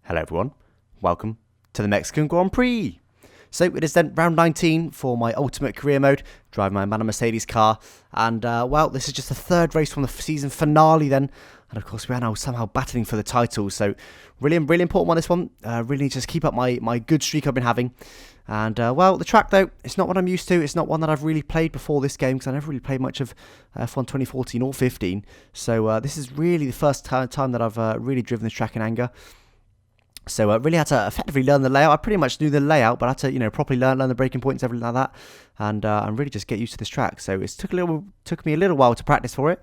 Hello everyone, welcome to the Mexican Grand Prix. So it is then round 19 for my ultimate career mode, driving my Man Mercedes car, and well, this is just the third race from the season finale then, and of course we are now somehow battling for the title, so really important one this one. Really need to just keep up my good streak I've been having. And well, the track though, it's not what I'm used to. It's not one that I've really played before this game, because I never really played much of F1 2014 or 15. So this is really the first time that I've really driven this track in anger. So I really had to effectively learn the layout. I pretty much knew the layout, but I had to, properly learn the braking points, everything like that, and really just get used to this track. So it took me a little while to practice for it,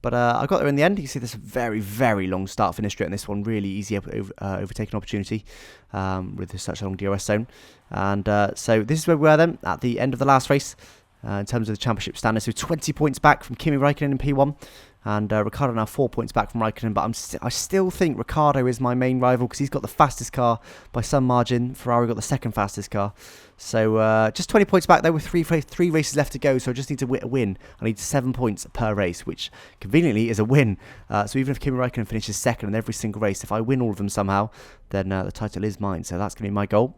but I got there in the end. You can see there's a very long start-finish straight in this one. Really easy overtaking opportunity with such a long DRS zone. And so this is where we were then at the end of the last race in terms of the championship standings. So 20 points back from Kimi Räikkönen in P1. And Ricciardo now 4 points back from Raikkonen, but I still think Ricciardo is my main rival because he's got the fastest car by some margin. Ferrari got the second fastest car. So just 20 points back there with three races left to go, so I just need to win. I need 7 points per race, which conveniently is a win. So even if Kimi Räikkönen finishes second in every single race, if I win all of them somehow, then the title is mine. So that's going to be my goal.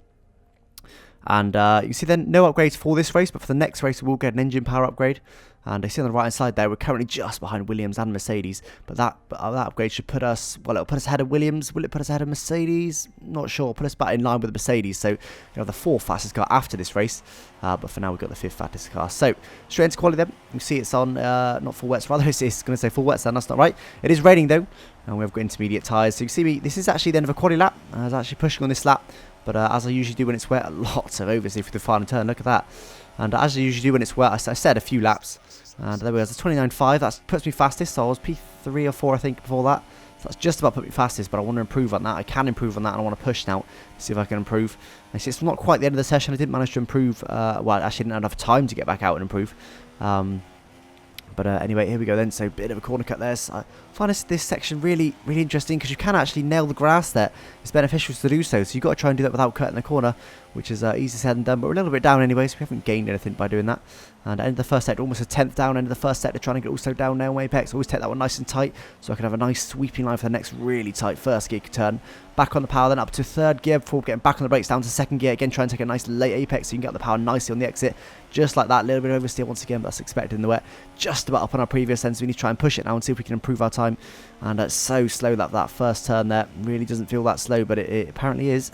And you see then no upgrades for this race, but for the next race we'll get an engine power upgrade. And I see on the right hand side there we're currently just behind Williams and Mercedes, but that upgrade should put us, well, it'll put us ahead of Williams. Will it put us ahead of Mercedes? Not sure. Put us back in line with the Mercedes, so you have the fourth fastest car after this race, but for now we've got the fifth fastest car. So straight into quality then. You see it's on not full wets, rather it's going to say full wets, then that's not right. It is raining though, and we've got intermediate tyres. So you see me, this is actually the end of a quali lap. I was actually pushing on this lap, but as I usually do when it's wet, lots of oversteer for the final turn. Look at that. And as I usually do when it's wet, I said a few laps. And there we go, it's a 29.5. That puts me fastest. So I was P3 or 4, I think, before that. So that's just about put me fastest, but I want to improve on that. I can improve on that, and I want to push now, see if I can improve. And see, it's not quite the end of the session. I didn't manage to improve. Well, I actually didn't have enough time to get back out and improve. But anyway, here we go then. So a bit of a corner cut there. So I find this section really interesting because you can actually nail the grass there. It's beneficial to do so. So you've got to try and do that without cutting the corner, which is easy said and done. But we're a little bit down anyway, so we haven't gained anything by doing that. And end of the first sector, almost a 10th down. End of the first sector, trying to get also down now apex. Always take that one nice and tight, so I can have a nice sweeping line for the next really tight first gear turn. Back on the power, then up to third gear before getting back on the brakes, down to second gear again. Try and take a nice late apex so you can get the power nicely on the exit. Just like that, a little bit of oversteer once again, but that's expected in the wet. Just about up on our previous end, so we need to try and push it now and see if we can improve our time. And it's so slow that first turn there. Really doesn't feel that slow, but it apparently is.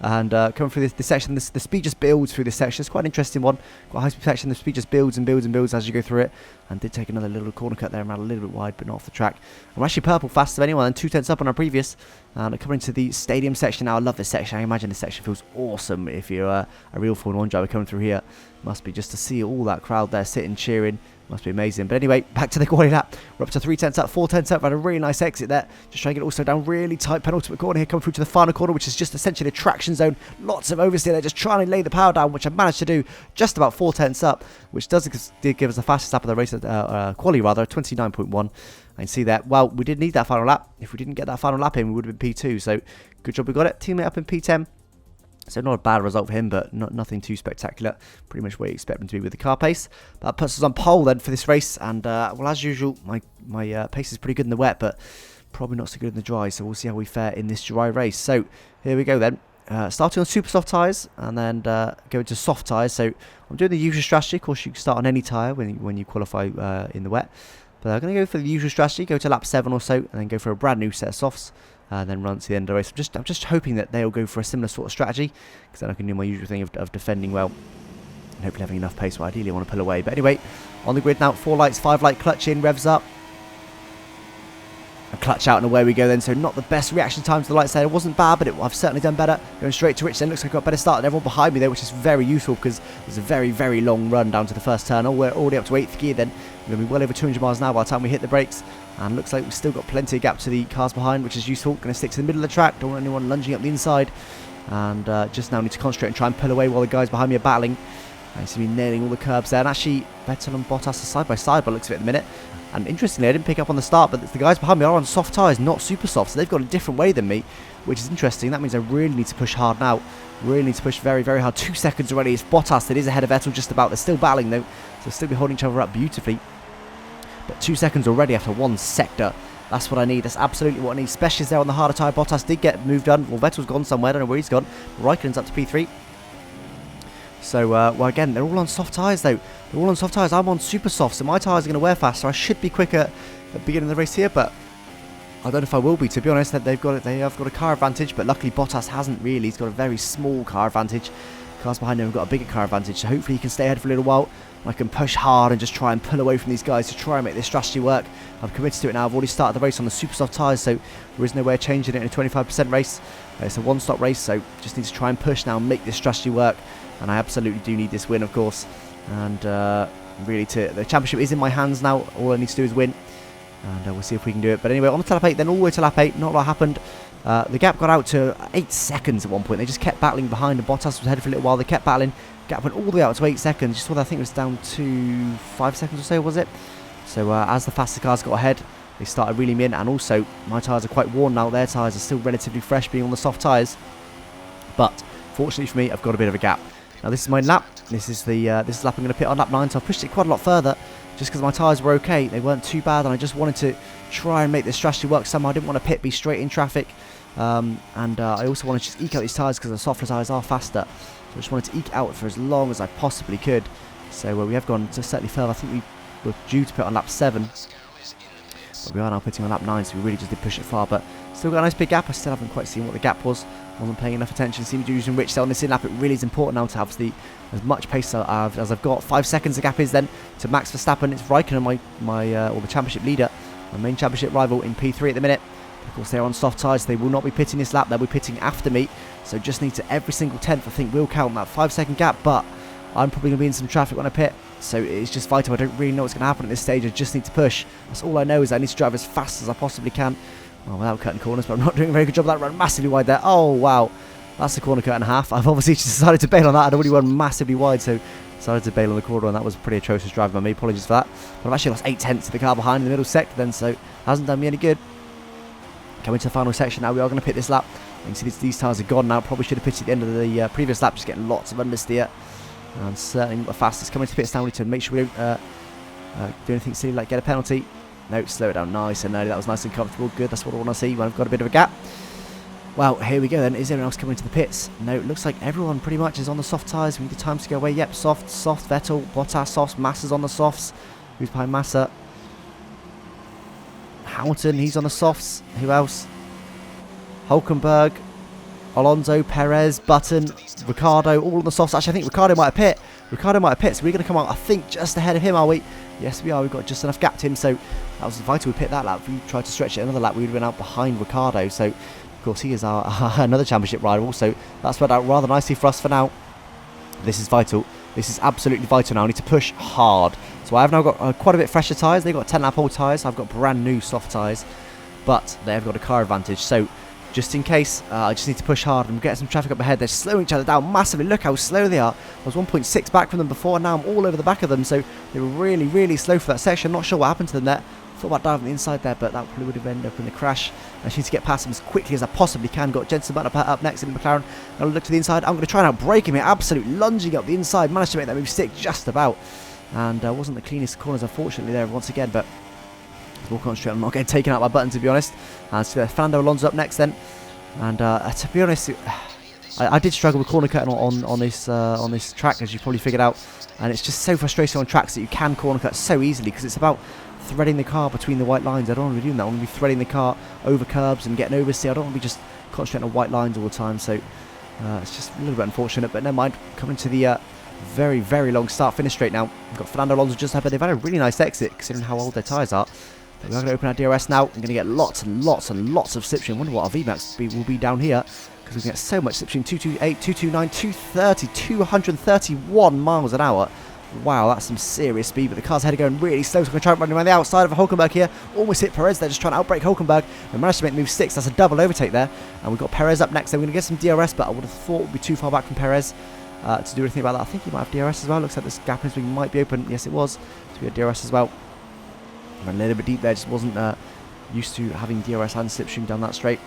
And coming through this section, the speed just builds through this section. It's quite an interesting one. Quite a high speed section. The speed just builds and builds as you go through it. And did take another little corner cut there and ran a little bit wide, but not off the track. I'm actually purple faster than anyone, and 2 tenths up on our previous. And coming into the stadium section now. I love this section. I imagine this section feels awesome if you're a real Formula 1 driver coming through here. Must be, just to see all that crowd there sitting cheering. Must be amazing. But anyway, back to the quali lap. We're up to 3 tenths up, 4 tenths up. Had a really nice exit there. Just trying to get also down really tight penultimate corner here, coming through to the final corner, which is just essentially a traction zone. Lots of oversteer there, just trying to lay the power down, which I managed to do just about 4 tenths up, which did give us the fastest lap of the race, quali rather, 29.1. And see that, well, we did need that final lap. If we didn't get that final lap in, we would have been P2. So good job we got it. Teammate up in P10. So not a bad result for him, but nothing too spectacular. Pretty much where you expect him to be with the car pace. That puts us on pole then for this race. And well, as usual, my pace is pretty good in the wet, but probably not so good in the dry. So we'll see how we fare in this dry race. So here we go then. Starting on super soft tyres and then going to soft tyres. So I'm doing the usual strategy. Of course, you can start on any tyre when you qualify in the wet. But I'm going to go for the usual strategy. Go to lap 7 or so, and then go for a brand new set of softs. Then run to the end of the race. I'm just hoping that they'll go for a similar sort of strategy, because then I can do my usual thing of defending well and hopefully having enough pace. Well, ideally I want to pull away. But anyway, on the grid now, 4 lights, 5 light, clutch in, revs up. And clutch out and away we go then. So not the best reaction time to the lights there. It wasn't bad, but I've certainly done better. Going straight to Rich then. Looks like I've got a better start than everyone behind me there, which is very useful because there's a very long run down to the first turn. Oh, we're already up to 8th gear then. We're going to be well over 200 miles an hour by the time we hit the brakes. And looks like we've still got plenty of gap to the cars behind, which is useful. Going to stick to the middle of the track. Don't want anyone lunging up the inside. And just now need to concentrate and try and pull away while the guys behind me are battling. I see me nailing all the curbs there. And actually, Vettel and Bottas are side by side by the looks of it at the minute. And interestingly, I didn't pick up on the start, but the guys behind me are on soft tyres, not super soft. So they've got a different way than me, which is interesting. That means I really need to push hard now. Really need to push very hard. 2 seconds already. It's Bottas that is ahead of Vettel just about. They're still battling though. So they'll still be holding each other up beautifully. But 2 seconds already after 1 sector. That's what I need. That's absolutely what I need, especially as they're on the harder tyre. Bottas did get moved on. Well, Vettel's gone somewhere. I don't know where he's gone. Raikkonen's up to P3. So, well, again, they're all on soft tyres, though. They're all on soft tyres. I'm on super soft, so my tyres are going to wear faster. I should be quicker at the beginning of the race here, but I don't know if I will be, to be honest. They have got a car advantage, but luckily Bottas hasn't really. He's got a very small car advantage. Cars behind him have got a bigger car advantage, so hopefully he can stay ahead for a little while. I can push hard and just try and pull away from these guys to try and make this strategy work. I'm committed to it now. I've already started the race on the super soft tyres, so there is no way of changing it in a 25% race. It's a one-stop race, so just need to try and push now and make this strategy work. And I absolutely do need this win, of course. And really, the championship is in my hands now. All I need to do is win, and we'll see if we can do it. But anyway, on to lap 8, then all the way to lap 8. Not a lot happened. The gap got out to 8 seconds at one point. They just kept battling behind, and Bottas was ahead for a little while. They kept battling. Gap went all the way out to 8 seconds. You saw that, I think it was down to 5 seconds or so, was it? So as the faster cars got ahead, they started reeling me in. And also, my tyres are quite worn now. Their tyres are still relatively fresh, being on the soft tyres. But fortunately for me, I've got a bit of a gap. Now this is my lap. This is the lap I'm going to pit on, lap 9. So I pushed it quite a lot further, just because my tyres were okay. They weren't too bad, and I just wanted to try and make this strategy work somehow. I didn't want to pit, be straight in traffic, and I also wanted to just eke out these tyres because the softer tyres are faster. So I just wanted to eke out for as long as I possibly could. So we have gone to certainly further. I think we were due to pit on lap 7, but we are now pitting on lap 9, so we really just did push it far. But still got a nice big gap. I still haven't quite seen what the gap was. Wasn't paying enough attention. Seemed to be using rich. So on this in lap, it really is important now to have as much pace as I've got. 5 seconds the gap is then to Max Verstappen. It's Raikkonen, or the championship leader, my main championship rival, in P3 at the minute. Of course, they're on soft tyres. They will not be pitting this lap. They'll be pitting after me. So just need to, every single 10th, I think, will count that 5-second gap. But I'm probably going to be in some traffic when I pit. So it's just vital. I don't really know what's going to happen at this stage. I just need to push. That's all I know, is I need to drive as fast as I possibly can. Well, without cutting corners, but I'm not doing a very good job of that. Run massively wide there. Oh, wow. That's a corner cut and a half. I've obviously just decided to bail on that. I'd already run massively wide, so decided to bail on the corner, and that was pretty atrocious driving by me. Apologies for that. But I've actually lost 8 tenths to the car behind in the middle sector then, so hasn't done me any good. Coming to the final section now, we are going to pit this lap. You can see these tyres are gone now. Probably should have pitted at the end of the previous lap, just getting lots of understeer. And certainly not the fastest. Coming to pits now, we need to make sure we don't do anything silly like get a penalty. No, slow it down nice and early. That was nice and comfortable. Good, that's what I want to see when I've got a bit of a gap. Well, here we go then. Is anyone else coming to the pits? No, it looks like everyone pretty much is on the soft tyres. We need the times to go away. Yep, soft, Vettel, Bottas, soft, Massa's on the softs. Who's behind Massa? Hamilton, he's on the softs. Who else? Hulkenberg, Alonso, Perez, Button, Ricciardo, all on the softs. Actually, I think Ricciardo might have pit. So we're going to come out, I think, just ahead of him, are we? Yes, we are. We've got just enough gap to him, so that was vital. We pit that lap. If we tried to stretch it another lap, we would have been out behind Ricciardo. So, of course, he is our another championship rival. So that's worked out rather nicely for us for now. This is vital. This is absolutely vital now. I need to push hard. So I have now got quite a bit fresher tyres. They've got 10-lap old tyres. I've got brand new soft tyres, but they have got a car advantage. So just in case, I just need to push hard and get some traffic up ahead. They're slowing each other down massively. Look how slow they are. I was 1.6 back from them before, and now I'm all over the back of them. So they were really, really slow for that section. Not sure what happened to them there. Thought about diving the inside there, but that probably would have ended up in a crash. I just need to get past him as quickly as I possibly can. Got Jensen Button up next in the McLaren. I'll look to the inside. I'm going to try and outbrake him here. Absolute lunging up the inside. Managed to make that move stick just about. And wasn't the cleanest corners, unfortunately, there once again, but we'll concentrate on not getting taken out by Button, to be honest. And so Fernando Alonso up next then. And to be honest, I did struggle with corner cutting on this track, as you probably figured out. And it's just so frustrating on tracks that you can corner cut so easily, because it's about threading the car between the white lines. I don't want to be doing that. I want to be threading the car over curbs and getting oversteer. I don't want to be just concentrating on white lines all the time. So it's just a little bit unfortunate, but never mind. Coming to the very, very long start-finish straight now. We've got Fernando Alonso just ahead, but they've had a really nice exit considering how old their tyres are. But we are going to open our DRS now. I'm going to get lots and lots and lots of slipstream. I wonder what our VMAX will be down here, because we can get so much slipstream. 228, 229, 230, 231 miles an hour. Wow, that's some serious speed, but the car's ahead going really slow, so I'm going to try and run around the outside of Hulkenberg here. Almost hit Perez there, just trying to outbrake Hulkenberg. We managed to make move 6, that's a double overtake there. And we've got Perez up next, so we're going to get some DRS, but I would have thought we'd be too far back from Perez to do anything about that. I think he might have DRS as well. Looks like this gap is might be open. Yes, it was. So we had DRS as well. Ran a little bit deep there, just wasn't used to having DRS and slipstream down that straight.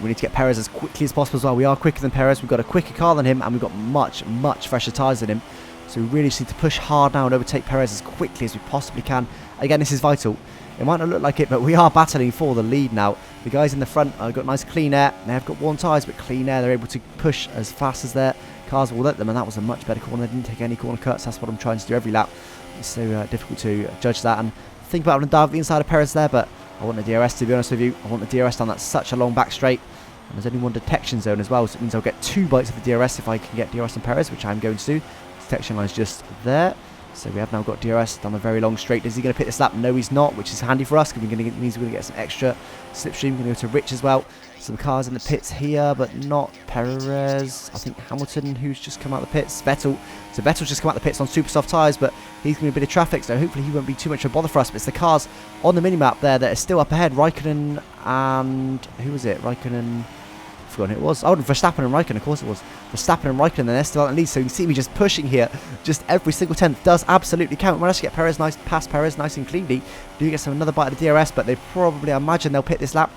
We need to get Perez as quickly as possible as well. We are quicker than Perez. We've got a quicker car than him, and we've got much, much fresher tyres than him. So we really just need to push hard now and overtake Perez as quickly as we possibly can. Again, this is vital. It might not look like it, but we are battling for the lead now. The guys in the front have got nice clean air. They have got worn tyres, but clean air. They're able to push as fast as their cars will let them, and that was a much better corner. They didn't take any corner cuts. That's what I'm trying to do every lap. It's so difficult to judge that and think about having to dive the inside of Perez there, but I want the DRS, to be honest with you. I want the DRS down that such a long back straight. And there's only one detection zone as well, so it means I'll get 2 bites of the DRS if I can get DRS on Perez, which I'm going to do. Detection line's just there. So we have now got DRS down the very long straight. Is he going to pick this lap? No, he's not, which is handy for us because it means we're going to get some extra slipstream. We're going to go to Rich as well. Some cars in the pits here, but not Perez. I think Hamilton, who's just come out of the pits. Vettel. So Vettel's just come out of the pits on super soft tyres, but he's going to be a bit of traffic, so hopefully he won't be too much of a bother for us. But it's the cars on the minimap there that are still up ahead. Raikkonen and... who was it? Raikkonen... I've forgotten who it was. Oh, Verstappen and Raikkonen, of course it was. Verstappen and Raikkonen, and they're still at the lead, so you can see me just pushing here. Just every single tenth does absolutely count. We managed to get Perez past Perez nice and cleanly. Do get another bite of the DRS, but they probably, I imagine they'll pit this lap.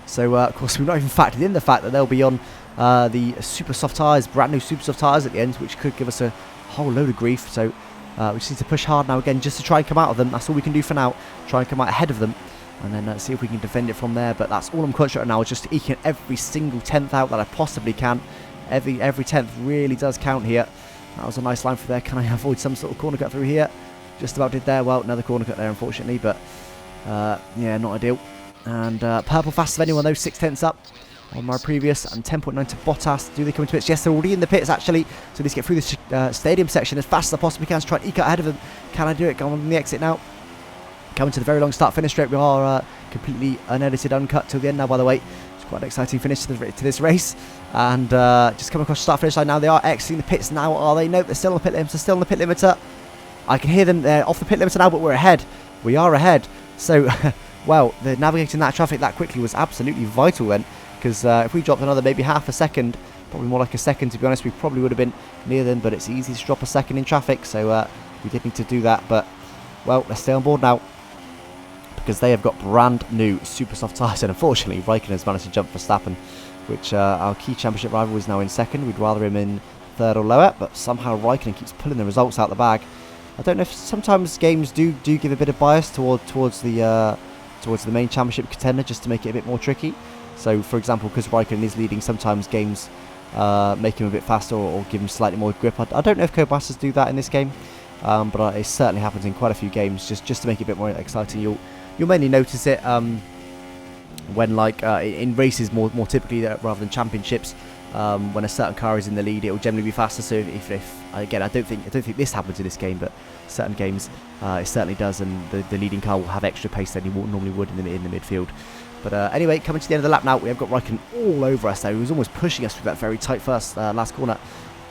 So, of course, we've not even factored in the fact that they'll be on the super soft tyres, brand new super soft tyres at the end, which could give us a whole load of grief. So, we just need to push hard now again just to try and come out of them. That's all we can do for now. Try and come out ahead of them. And then see if we can defend it from there. But that's all I'm concentrating on now, is just eking every single tenth out that I possibly can. Every tenth really does count here. That was a nice line from there. Can I avoid some sort of corner cut through here? Just about did there. Well, another corner cut there, unfortunately. But, yeah, not ideal. And purple fastest of anyone, though. 6 tenths up on my previous. And 10.9 to Bottas. Do they come into pits? Yes, they're already in the pits, actually. So let's get through this stadium section as fast as I possibly can to try and eke out ahead of them. Can I do it? Go on the exit now. Coming to the very long start-finish straight. We are completely unedited, uncut till the end now, by the way. It's quite an exciting finish to this race. And just come across the start-finish line now. They are exiting the pits now, are they? No, they're still on the pit limiter. Still on the pit limiter. I can hear them. They're off the pit limiter now, but we're ahead. We are ahead. So, well, the navigating that traffic that quickly was absolutely vital then. Because if we dropped another maybe half a second, probably more like a second, to be honest, we probably would have been near them. But it's easy to drop a second in traffic. So we did need to do that. But, well, let's stay on board now, because they have got brand new super soft tyres, and unfortunately Raikkonen has managed to jump Verstappen, which our key championship rival is now in second. We'd rather him in third or lower, but somehow Raikkonen keeps pulling the results out the bag. I don't know if sometimes games do give a bit of bias towards the main championship contender, just to make it a bit more tricky. So for example, because Raikkonen is leading, sometimes games make him a bit faster or give him slightly more grip. I don't know if co-masters do that in this game, but it certainly happens in quite a few games, just to make it a bit more exciting. You'll mainly notice it when, like, in races more typically rather than championships. When a certain car is in the lead, it will generally be faster. So if again, I don't think this happens in this game, but certain games it certainly does, and the leading car will have extra pace than he normally would in the midfield. But anyway, coming to the end of the lap now, we have got Raikkonen all over us there. He was almost pushing us through that very tight last corner.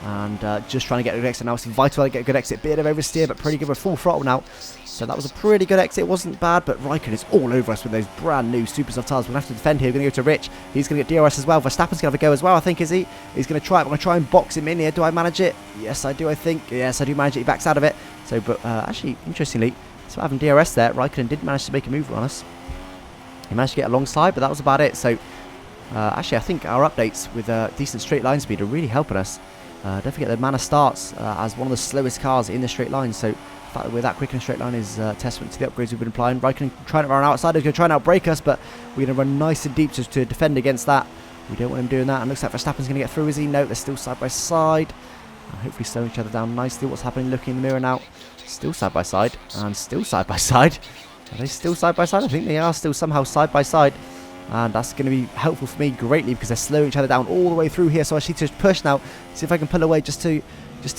And just trying to get a good exit now. It's vital to get a good exit. Bit of oversteer, but pretty good. We're full throttle now. So that was a pretty good exit. It wasn't bad, but Raikkonen is all over us with those brand new super soft tyres. We're going to have to defend here. We're going to go to Rich. He's going to get DRS as well. Verstappen's going to have a go as well, I think, is he? He's going to try it. I'm going to try and box him in here. Do I manage it? Yes, I do, I think. Yes, I do manage it. He backs out of it. So, but actually, interestingly, so having DRS there, Raikkonen did manage to make a move on us. He managed to get alongside, but that was about it. So, actually, I think our updates with decent straight line speed are really helping us. Don't forget that Mana starts as one of the slowest cars in the straight line, so the fact that we're that quick in a straight line is testament to the upgrades we've been applying. Raikkonen trying to run outside, he's going to try and outbrake us, but we're going to run nice and deep to defend against that. We don't want him doing that, and looks like Verstappen's going to get through, is he? No, they're still side by side. Hopefully slowing each other down nicely. What's happening? Looking in the mirror now. Still side by side, and still side by side. Are they still side by side? I think they are still somehow side by side. And that's going to be helpful for me greatly, because they're slowing each other down all the way through here. So I need to push now, see if I can pull away just to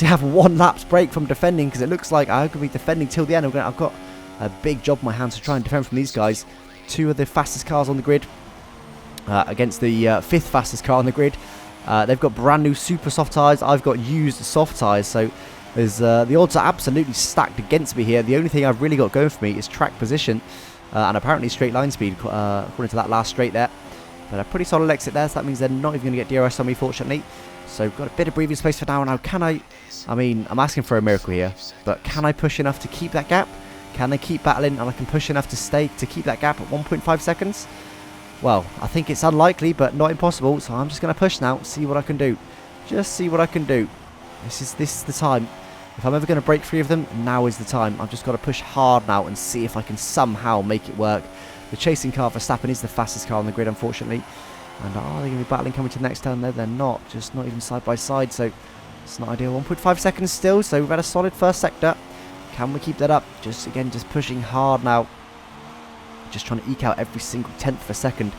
have one lap's break from defending, because it looks like I could be defending till the end. I've got a big job in my hands to try and defend from these guys. Two of the fastest cars on the grid against the fifth fastest car on the grid. They've got brand new super soft tyres. I've got used soft tyres. So there's the odds are absolutely stacked against me here. The only thing I've really got going for me is track position. And apparently straight line speed, according to that last straight there. But a pretty solid exit there, so that means they're not even going to get DRS on me, fortunately. So got a bit of breathing space for now. Now, can I mean, I'm asking for a miracle here, but can I push enough to keep that gap? Can they keep battling, and I can push enough to keep that gap at 1.5 seconds? Well, I think it's unlikely, but not impossible, so I'm just going to push now, see what I can do. Just see what I can do. This is the time. If I'm ever going to break free of them, now is the time. I've just got to push hard now and see if I can somehow make it work. The chasing car, Verstappen, is the fastest car on the grid, unfortunately. And are they going to be battling coming to the next turn? No, they're not. Just not even side by side, so it's not ideal. 1.5 seconds still, so we've had a solid first sector. Can we keep that up? Just, again, just pushing hard now. Just trying to eke out every single tenth of a second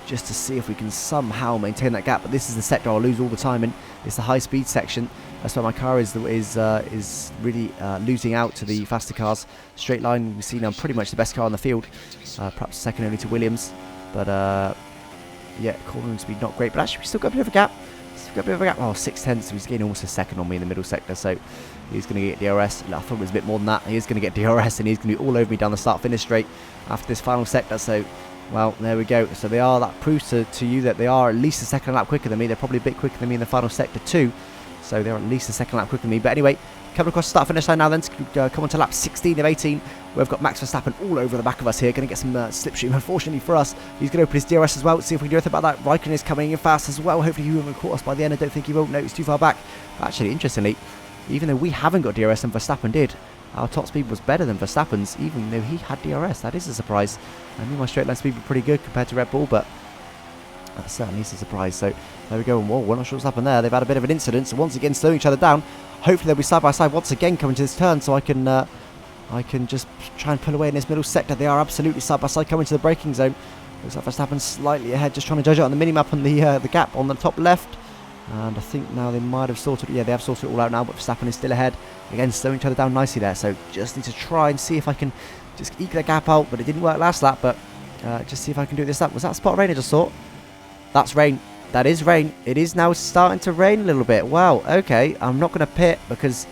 just to see if we can somehow maintain that gap. But this is the sector I'll lose all the time in. It's the high-speed section. That's where my car is really losing out to the faster cars. Straight line, we see now pretty much the best car on the field. Perhaps second only to Williams. But, yeah, cornering speed not great. But actually, we still got a bit of a gap. Oh, 6/10, so he's getting almost a second on me in the middle sector. So he's going to get DRS. I thought it was a bit more than that. He is going to get DRS, and he's going to be all over me down the start-finish straight after this final sector. So, well, there we go. So they are, that proves to you that they are at least a second lap quicker than me. They're probably a bit quicker than me in the final sector too. So they're at least a second lap quicker than me. But anyway, coming across the start-finish line now then to come on to lap 16 of 18. We've got Max Verstappen all over the back of us here. Going to get some slipstream, unfortunately for us. He's going to open his DRS as well. See if we can do anything about that. Raikkonen is coming in fast as well. Hopefully he won't caught us by the end. I don't think he will. No, he's too far back. Actually, interestingly, even though we haven't got DRS and Verstappen did, our top speed was better than Verstappen's, even though he had DRS. That is a surprise. I knew my straight line speed was pretty good compared to Red Bull, but that certainly is a surprise. So there we go. Whoa, we're not sure what's happened there. They've had a bit of an incident, so once again slowing each other down. Hopefully they'll be side by side once again coming to this turn, so I can just try and pull away in this middle sector. They are absolutely side by side coming to the braking zone. Looks like Verstappen slightly ahead, just trying to judge it on the mini-map on the gap on the top left. And I think now they might have sorted, yeah, they have sorted it all out now, but Verstappen is still ahead. Again, slowing each other down nicely there, so just need to try and see if I can just eke that gap out, but it didn't work last lap, but just see if I can do it this lap. Was that a spot of rain I just saw? That's rain. That is rain. It is now starting to rain a little bit. Wow, okay, I'm not going to pit because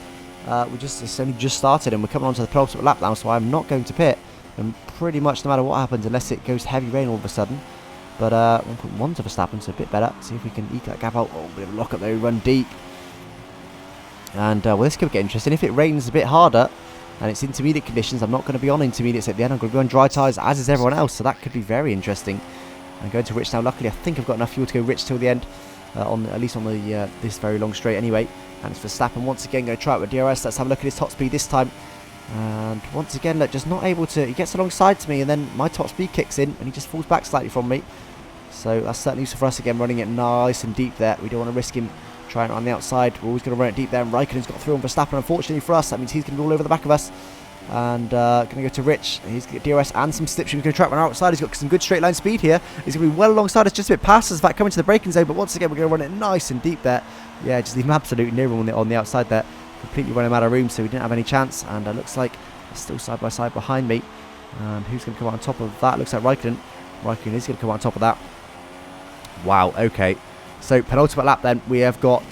it's only just started and we're coming on to the penultimate lap now, so I'm not going to pit. And pretty much no matter what happens, unless it goes heavy rain all of a sudden. But 1.1 to Verstappen, so a bit better. See if we can eke that gap out. Oh, bit of a lock up there, run deep. And well, this could get interesting. If it rains a bit harder and it's intermediate conditions, I'm not going to be on intermediates at the end. I'm going to be on dry tyres, as is everyone else. So that could be very interesting. I'm going to rich now. Luckily, I think I've got enough fuel to go rich till the end, at least on the this very long straight anyway. And it's Verstappen once again going to try it with DRS. Let's have a look at his top speed this time. And once again, look, just not able to. He gets alongside to me, and then my top speed kicks in, and he just falls back slightly from me. So that's certainly useful for us again, running it nice and deep there. We don't want to risk him trying it on the outside. We're always going to run it deep there, and Raikkonen's got through on Verstappen. Unfortunately for us, that means he's going to be all over the back of us. And going to go to Rich. He's going to get DRS and some slipstream. He's going to track one outside. He's got some good straight line speed here. He's going to be well alongside us, just a bit past us, in fact, coming to the braking zone. But once again, we're going to run it nice and deep there. Yeah, just leave him absolutely near him on the outside there. Completely run him out of room, so we didn't have any chance. And looks like they're still side by side behind me. And who's going to come out on top of that? Looks like Raikkonen. Raikkonen is going to come out on top of that. Wow, okay. So penultimate lap then. We have got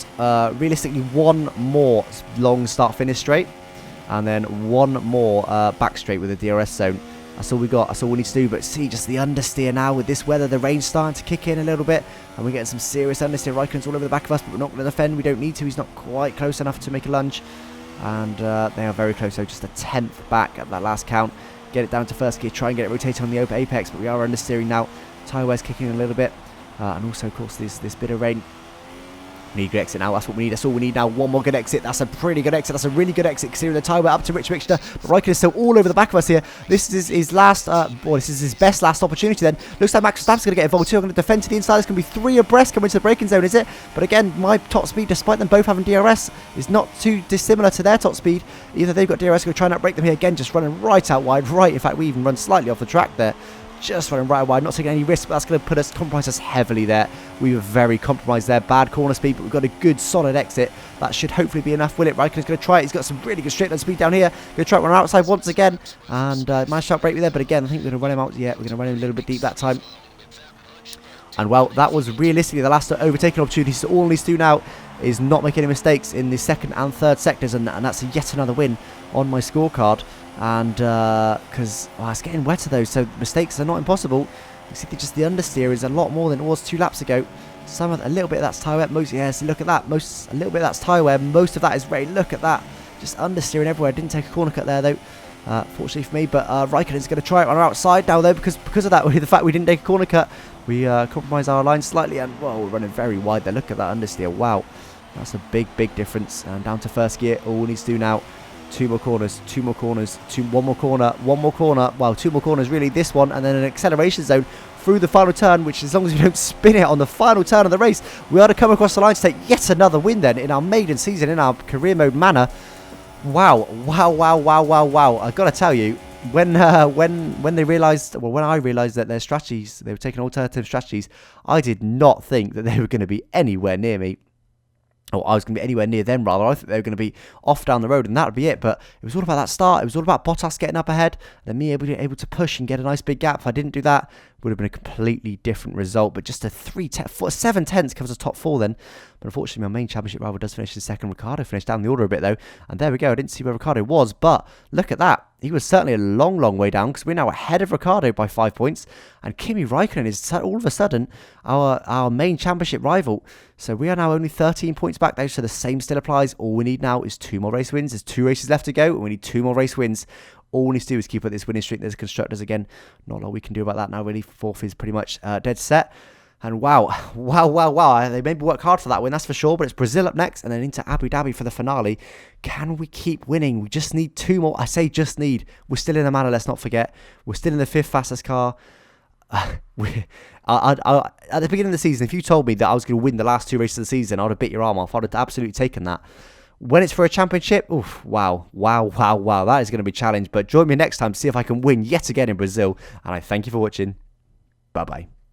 realistically one more long start-finish straight. And then one more back straight with a DRS zone. That's all we got. That's all we need to do. But see, just the understeer now with this weather. The rain's starting to kick in a little bit. And we're getting some serious understeer. Raikkonen's all over the back of us, but we're not going to defend. We don't need to. He's not quite close enough to make a lunge. And they are very close. So just a tenth back at that last count. Get it down to first gear. Try and get it rotated on the open apex. But we are understeering now. Tyre wear's kicking in a little bit. And also, of course, this bit of rain. We need a good exit now. That's what we need. That's all we need now. One more good exit. That's a pretty good exit. That's a really good exit considering the tyre wear up to Rich Mixture. But Raikkonen is still all over the back of us here. This is his last, this is his best last opportunity then. Looks like Max Verstappen's going to get involved too. I'm going to defend to the inside. There's going to be 3 abreast coming to the braking zone, is it? But again, my top speed, despite them both having DRS, is not too dissimilar to their top speed. Either they've got DRS, going to try and outbrake them here again, just running right out wide. Right, in fact, we even run slightly off the track there. Just running right wide, not taking any risks, but that's going to compromise us heavily there. We were very compromised there. Bad corner speed, but we've got a good solid exit. That should hopefully be enough, will it? Raikkonen's going to try it. He's got some really good straight line speed down here. Going to try it on our outside once again. And managed to outbrake me there, but again, I think we're going to run him out. Yeah, we're going to run him a little bit deep that time. And well, that was realistically the last overtaking opportunity. So all he needs to do now is not make any mistakes in the second and third sectors, and that's yet another win on my scorecard. And because it's getting wetter though, so mistakes are not impossible. You see, just the understeer is a lot more than it was 2 laps ago. Some of a little bit of that's tyre wear. So look at that. A little bit of that's tyre wear. Most of that is rain. Look at that. Just understeering everywhere. Didn't take a corner cut there though. Fortunately for me, but Raikkonen's going to try it on our outside now though, because of that, the fact we didn't take a corner cut, we compromised our line slightly, and well, we're running very wide there. Look at that understeer. Wow. That's a big, big difference. And down to first gear. All we need to do now, 2 more corners, 2 more corners, 1 more corner, 1 more corner. Well, 2 more corners really, this one, and then an acceleration zone through the final turn, which as long as we don't spin it on the final turn of the race, we are to come across the line to take yet another win then in our maiden season, in our career mode manner. Wow, wow, wow, wow, wow, wow. I've got to tell you, when they realised, well, when I realised that their strategies, they were taking alternative strategies, I did not think that they were going to be anywhere near me. Or I was going to be anywhere near them, rather. I thought they were going to be off down the road, and that would be it. But it was all about that start. It was all about Bottas getting up ahead, and then me able to push and get a nice big gap. If I didn't do that, it would have been a completely different result. But just a 7 tenths covers the top 4 then. But unfortunately, my main championship rival does finish in second. Ricardo finished down the order a bit, though. And there we go. I didn't see where Ricardo was, but look at that. He was certainly a long, long way down, because we're now ahead of Ricardo by 5 points. And Kimi Raikkonen is all of a sudden our main championship rival. So we are now only 13 points back though, so the same still applies. All we need now is 2 more race wins. There's 2 races left to go, and we need 2 more race wins. All we need to do is keep up this winning streak. There's constructors again. Not a lot we can do about that now, really. 4th is pretty much dead set. And wow. They made me work hard for that win, that's for sure. But it's Brazil up next, and then into Abu Dhabi for the finale. Can we keep winning? We just need 2 more. I say just need. We're still in the manor, let's not forget. We're still in the 5th fastest car. At the beginning of the season, if you told me that I was going to win the last 2 races of the season, I would have bit your arm off. I'd have absolutely taken that. When it's for a championship, oof, wow. That is going to be a challenge. But join me next time to see if I can win yet again in Brazil. And I thank you for watching. Bye-bye.